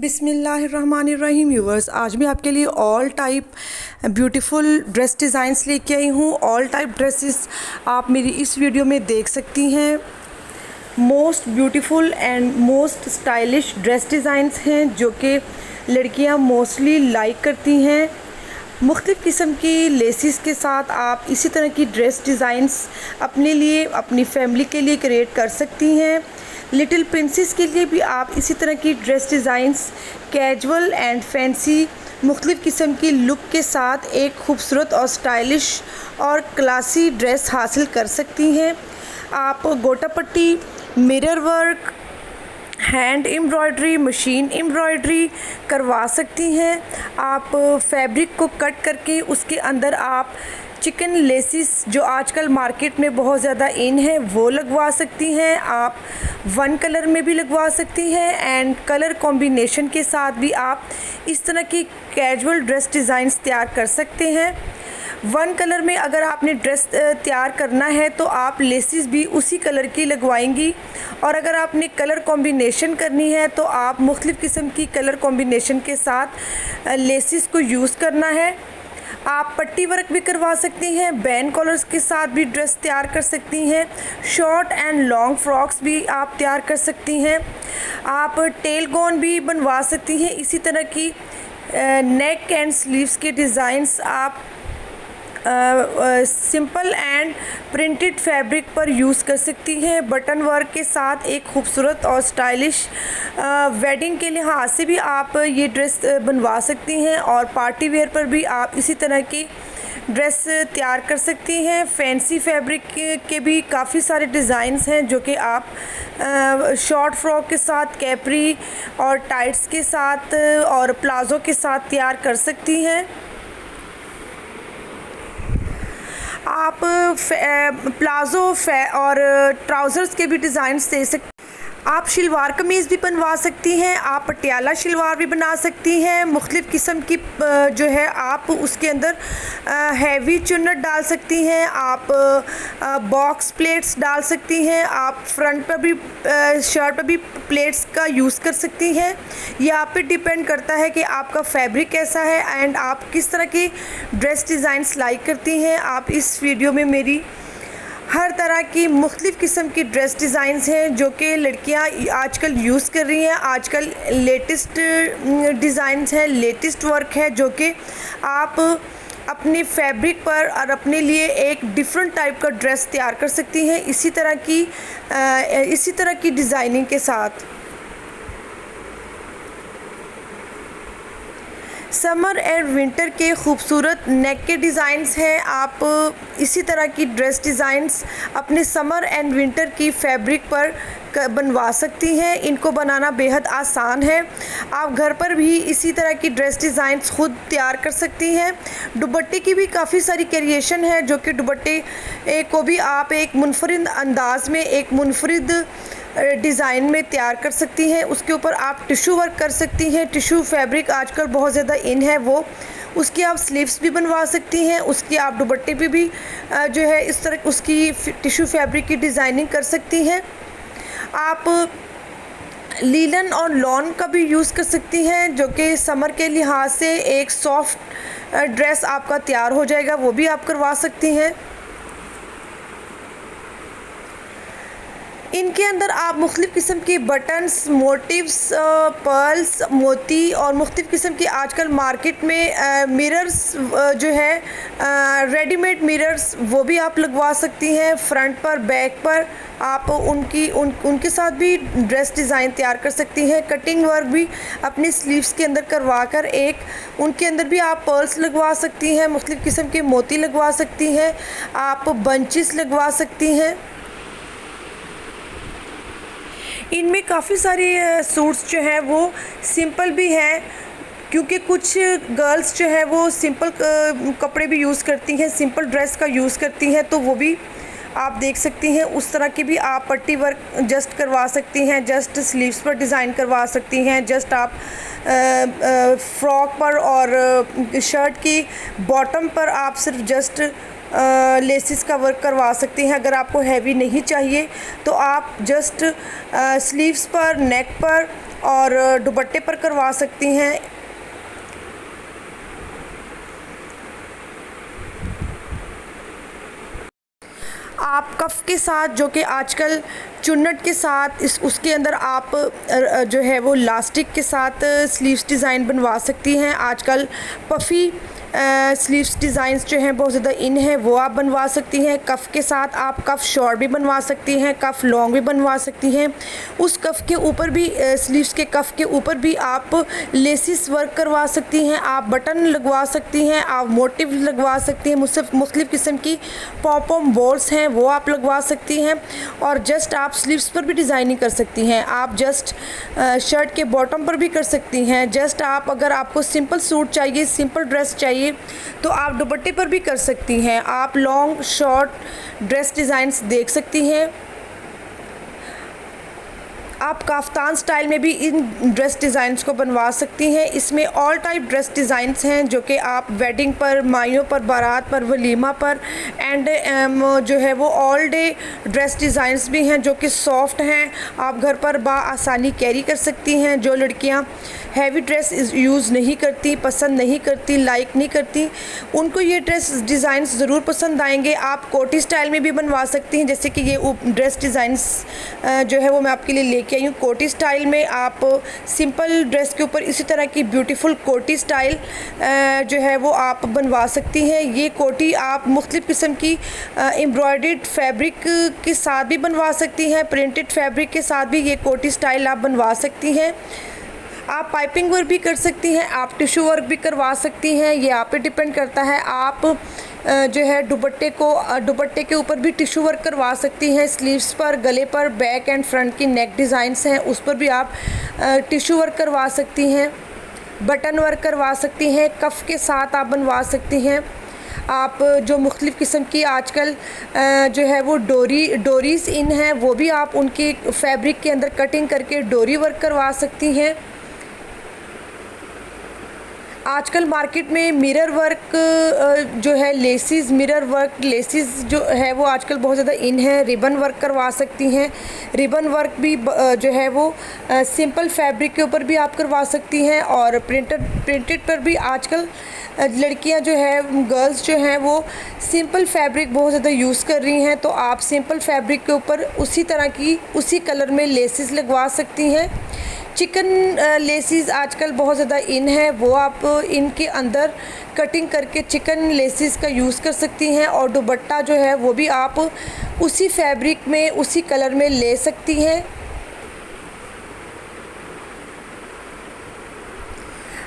बिस्मिल्लाहिर्रहमानिर्रहीम व्यूवर्स, आज मैं आपके लिए all type beautiful dress designs लेके आई हूँ। ऑल टाइप ड्रेसेस आप मेरी इस वीडियो में देख सकती हैं। Most beautiful and most stylish dress designs हैं जो कि लड़कियाँ मोस्टली लाइक करती हैं। मुख्तलिफ़ किस्म की लेसिस के साथ आप इसी तरह की ड्रेस डिज़ाइंस अपने लिए, अपनी फैमिली के लिए क्रिएट कर सकती हैं। लिटिल प्रिंसेस के लिए भी आप इसी तरह की dress designs casual and fancy मुख्तलिफ़ किस्म की लुक के साथ एक खूबसूरत और स्टाइलिश और क्लासी ड्रेस हासिल कर सकती हैं। आप गोटा पट्टी, mirror work, hand embroidery, machine embroidery करवा सकती हैं। आप फैब्रिक को कट करके उसके अंदर आप चिकन लेसिस जो आजकल मार्केट में बहुत ज़्यादा इन है वो लगवा सकती हैं। आप वन कलर में भी लगवा सकती हैं एंड कलर कॉम्बिनेशन के साथ भी आप इस तरह की कैजुअल ड्रेस डिज़ाइंस तैयार कर सकते हैं। वन कलर में अगर आपने ड्रेस तैयार करना है तो आप लेसिस भी उसी कलर की लगवाएंगी, और अगर आपने कलर कॉम्बिनेशन करनी है तो आप मुख्तलिफ़ किस्म की कलर कॉम्बिनेशन के साथ लेसिस को यूज़ करना है। आप पट्टी वर्क भी करवा सकती हैं, बैंड कॉलर्स के साथ भी ड्रेस तैयार कर सकती हैं, शॉर्ट एंड लॉन्ग फ्रॉक्स भी आप तैयार कर सकती हैं। आप टेल गॉन भी बनवा सकती हैं। इसी तरह की नेक एंड स्लीव्स के डिज़ाइंस आप सिंपल एंड प्रिंटेड फैब्रिक पर यूज़ कर सकती हैं। बटन वर्क के साथ एक खूबसूरत और स्टाइलिश वेडिंग के लिहाज से भी आप ये ड्रेस बनवा सकती हैं, और पार्टी वेयर पर भी आप इसी तरह की ड्रेस तैयार कर सकती हैं। फैंसी फैब्रिक के भी काफ़ी सारे डिज़ाइंस हैं जो कि आप शॉर्ट फ्रॉक के साथ, कैपरी और टाइट्स के साथ और प्लाज़ो के साथ तैयार कर सकती हैं। आप प्लाज़ो और ट्राउज़र्स के भी डिज़ाइंस दे सकते। आप शलवार कमीज़ भी बनवा सकती हैं, आप पटियाला शलवार भी बना सकती हैं। मुख्तलिफ़ किस्म की जो है आप उसके अंदर हैवी चुन्नट डाल सकती हैं, आप बॉक्स प्लेट्स डाल सकती हैं, आप फ्रंट पर भी शर्ट पर भी प्लेट्स का यूज़ कर सकती हैं। ये आप पे डिपेंड करता है कि आपका फैब्रिक कैसा है एंड आप किस तरह की ड्रेस डिज़ाइंस लाइक करती हैं। आप इस वीडियो में मेरी हर तरह की मुख्तलिफ़ किस्म की ड्रेस डिज़ाइंस हैं जो कि लड़कियां आजकल यूज़ कर रही हैं। आजकल लेटेस्ट डिज़ाइंस हैं, लेटेस्ट वर्क है जो कि आप अपने फैब्रिक पर और अपने लिए एक डिफरेंट टाइप का ड्रेस तैयार कर सकती हैं इसी तरह की डिज़ाइनिंग के साथ। समर एंड विंटर के खूबसूरत नेक के डिज़ाइंस हैं। आप इसी तरह की ड्रेस डिज़ाइंस अपने समर एंड विंटर की फैब्रिक पर बनवा सकती हैं। इनको बनाना बेहद आसान है। आप घर पर भी इसी तरह की ड्रेस डिज़ाइंस खुद तैयार कर सकती हैं। दुपट्टे की भी काफ़ी सारी क्रिएशन है जो कि दुपट्टे को भी आप एक मुनफरिद अंदाज में, एक मुनफरिद डिज़ाइन में तैयार कर सकती हैं। उसके ऊपर आप टिशू वर्क कर सकती हैं। टिशू फैब्रिक आजकल बहुत ज़्यादा इन है, वो उसकी आप स्लीव्स भी बनवा सकती हैं। उसकी आप दुपट्टे पे भी जो है इस तरह उसकी टिशू फैब्रिक की डिज़ाइनिंग कर सकती हैं। आप लीलन और लॉन का भी यूज़ कर सकती हैं जो कि समर के लिहाज से एक सॉफ्ट ड्रेस आपका तैयार हो जाएगा, वो भी आप करवा सकती हैं। इनके अंदर आप मुख्तलिफ़ किस्म के बटन्स, मोटिव्स, पर्ल्स, मोती और मुख्तलिफ़ किस्म की आजकल मार्केट में मिरर्स जो है रेडीमेड मिरर्स वो भी आप लगवा सकती हैं। फ्रंट पर, बैक पर आप उनके साथ भी ड्रेस डिज़ाइन तैयार कर सकती हैं। कटिंग वर्क भी अपनी स्लीव्स के अंदर करवा कर उनके अंदर भी आप पर्ल्स लगवा सकती हैं, मुख्तलिफ़ किस्म के मोती लगवा सकती हैं, आप बंचेस लगवा सकती हैं। इनमें काफ़ी सारे सूट्स जो हैं वो सिंपल भी हैं, क्योंकि कुछ गर्ल्स जो है वो सिंपल कपड़े भी यूज़ करती हैं, सिंपल ड्रेस का यूज़ करती हैं, तो वो भी आप देख सकती हैं। उस तरह की भी आप पट्टी वर्क जस्ट करवा सकती हैं, जस्ट स्लीव्स पर डिज़ाइन करवा सकती हैं, जस्ट आप फ्रॉक पर और शर्ट की बॉटम पर आप सिर्फ जस्ट लेसिस का वर्क करवा सकती हैं। अगर आपको हैवी नहीं चाहिए तो आप जस्ट स्लीव्स पर, नेक पर और दुपट्टे पर करवा सकती हैं। आप कफ के साथ, जो कि आजकल चुन्नट के साथ उसके अंदर आप जो है वो लास्टिक के साथ स्लीव्स डिज़ाइन बनवा सकती हैं। आजकल पफ़ी स्लीव्स डिज़ाइंस जो हैं बहुत ज़्यादा इन है, वो आप बनवा सकती हैं। कफ़ के साथ आप कफ़ शॉर्ट भी बनवा सकती हैं, कफ़ लॉन्ग भी बनवा सकती हैं। उस कफ़ के ऊपर भी स्लीव्स के कफ़ के ऊपर भी आप लेसिस वर्क करवा सकती हैं, आप बटन लगवा सकती हैं, आप मोटिव लगवा सकती हैं। मुख्तलिफ़ किस्म की पॉम बॉल्स हैं वो आप लगवा सकती हैं। और जस्ट आप स्लीव्स पर भी डिज़ाइनिंग कर सकती हैं। आप जस्ट शर्ट के बॉटम पर भी कर सकती हैं। जस्ट आप, अगर आपको सिंपल सूट चाहिए, सिंपल ड्रेस चाहिए, तो आप दुपट्टे पर भी कर सकती हैं। आप लॉन्ग शॉर्ट ड्रेस डिज़ाइंस देख सकती हैं। आप काफ्तान स्टाइल में भी इन ड्रेस डिज़ाइंस को बनवा सकती हैं। इसमें ऑल टाइप ड्रेस डिज़ाइंस हैं जो कि आप वेडिंग पर, माइयों पर, बारात पर, वलीमा पर एंड जो है वो ऑल डे ड्रेस डिज़ाइंस भी हैं जो कि सॉफ्ट हैं। आप घर पर आसानी कैरी कर सकती हैं। जो लड़कियां हैवी ड्रेस यूज़ नहीं करती, पसंद नहीं करती, लाइक नहीं करती, उनको ये ड्रेस डिज़ाइंस ज़रूर पसंद आएंगे। आप कोटी स्टाइल में भी बनवा सकती हैं, जैसे कि ये ड्रेस डिज़ाइंस जो है वो मैं आपके लिए लेके आई हूँ। कोटी स्टाइल में आप सिंपल ड्रेस के ऊपर इसी तरह की ब्यूटीफुल कोटी स्टाइल जो है वो आप बनवा सकती हैं। ये कोटी आप मुख्तलिफ़ किस्म की एम्ब्रॉयडर्ड फैब्रिक के साथ भी बनवा सकती हैं, प्रिंटेड फैब्रिक के साथ भी ये कोटी स्टाइल आप बनवा सकती हैं। आप पाइपिंग वर्क भी कर सकती हैं, आप टिश्यू वर्क भी करवा सकती हैं। ये आप पे डिपेंड करता है। आप जो है दुपट्टे के ऊपर भी टिश्यू वर्क करवा सकती हैं। स्लीव्स पर, गले पर, बैक एंड फ्रंट की नेक डिज़ाइंस हैं उस पर भी आप टिश्यू वर्क करवा सकती हैं, बटन वर्क करवा सकती हैं, कफ़ के साथ आप बनवा सकती हैं। आप जो मुख्तलिफ़ किस्म की आजकल जो है वो डोरीज़ इन हैं, वो भी आप उनकी फैब्रिक के अंदर कटिंग करके डोरी वर्क करवा सकती हैं। आजकल मार्केट में मिरर वर्क जो है, मिरर वर्क लेसिस जो है वो आजकल बहुत ज़्यादा इन है। रिबन वर्क करवा सकती हैं। रिबन वर्क भी जो है वो सिंपल फैब्रिक के ऊपर भी आप करवा सकती हैं और प्रिंटेड पर भी आजकल लड़कियां जो है, गर्ल्स जो हैं वो सिंपल फैब्रिक बहुत ज़्यादा यूज़ कर रही हैं। तो आप सिंपल फैब्रिक के ऊपर उसी कलर में लेसिस लगवा सकती हैं। चिकन लेसिस आजकल बहुत ज़्यादा इन है, वो आप इनके अंदर कटिंग करके चिकन लेसिस का यूज़ कर सकती हैं। और दुपट्टा जो है वो भी आप उसी फैब्रिक में, उसी कलर में ले सकती हैं।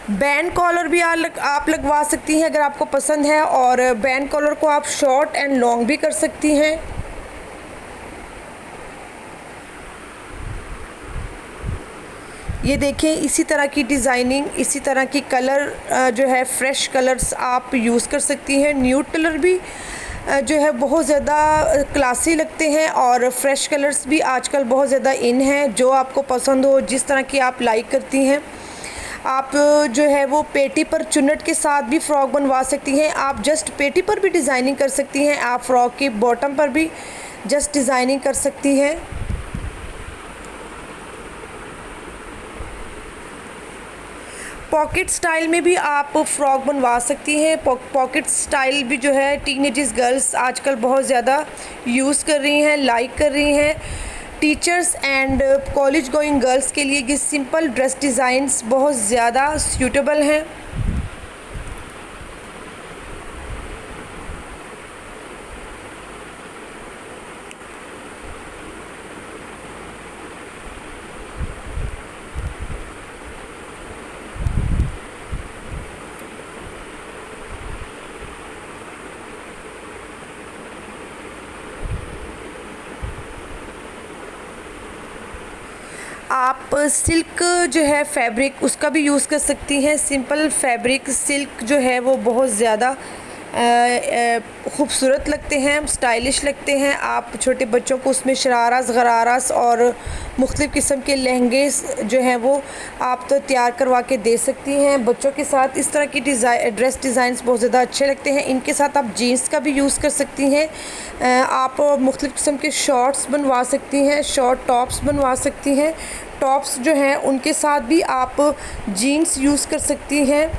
बैंड कॉलर भी आप लगवा सकती हैं अगर आपको पसंद है, और बैंड कॉलर को आप शॉर्ट एंड लॉन्ग भी कर सकती हैं। ये देखें, इसी तरह की डिज़ाइनिंग, इसी तरह की कलर जो है फ्रेश कलर्स आप यूज़ कर सकती हैं। न्यूड कलर भी जो है बहुत ज़्यादा क्लासी लगते हैं और फ्रेश कलर्स भी आजकल बहुत ज़्यादा इन हैं। जो आपको पसंद हो, जिस तरह की आप लाइक करती हैं। आप जो है वो पेटी पर चुन्नट के साथ भी फ़्रॉक बनवा सकती हैं। आप जस्ट पेटी पर भी डिज़ाइनिंग कर सकती हैं। आप फ़्रॉक की बॉटम पर भी जस्ट डिज़ाइनिंग कर सकती हैं। पॉकेट स्टाइल में भी आप फ़्रॉक बनवा सकती हैं। पॉकेट स्टाइल भी जो है टीनेजर्स गर्ल्स आजकल बहुत ज़्यादा यूज़ कर रही हैं, लाइक कर रही हैं। Teachers and college going girls के लिए ये सिंपल ड्रेस डिज़ाइंस बहुत ज़्यादा सूटेबल हैं। आप सिल्क जो है फैब्रिक, उसका भी यूज़ कर सकती हैं। सिंपल फैब्रिक सिल्क जो है वो बहुत ज़्यादा खूबसूरत लगते हैं, स्टाइलिश लगते हैं। आप छोटे बच्चों को उसमें शरारास गरारास और मुख्तलिफ़ किस्म के लहंगे जो हैं वो आप तो तैयार करवा के दे सकती हैं बच्चों के साथ। इस तरह की ड्रेस डिज़ाइंस बहुत ज़्यादा अच्छे लगते हैं। इनके साथ आप जीन्स का भी यूज़ कर सकती हैं। आप मुख्तलिफ़ किस्म के शॉर्ट्स बनवा सकती हैं, शॉर्ट टॉप्स बनवा सकती हैं। टॉप्स जो हैं उनके साथ भी आप जीन्स यूज़ कर सकती हैं।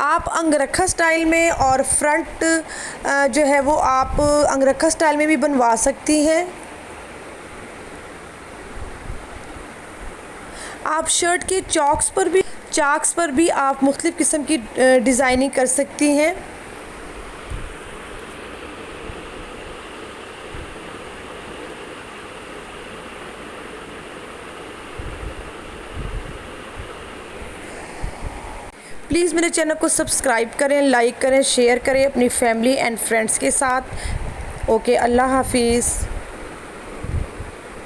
आप अंगरखा स्टाइल में और फ्रंट जो है वो आप अंगरखा स्टाइल में भी बनवा सकती हैं। आप शर्ट के चाक्स पर भी आप मुख्तलिफ़ किस्म की डिज़ाइनिंग कर सकती हैं। प्लीज़ मेरे चैनल को सब्सक्राइब करें, लाइक करें, शेयर करें अपनी फैमिली एंड फ्रेंड्स के साथ। ओके, अल्लाह हाफिज़।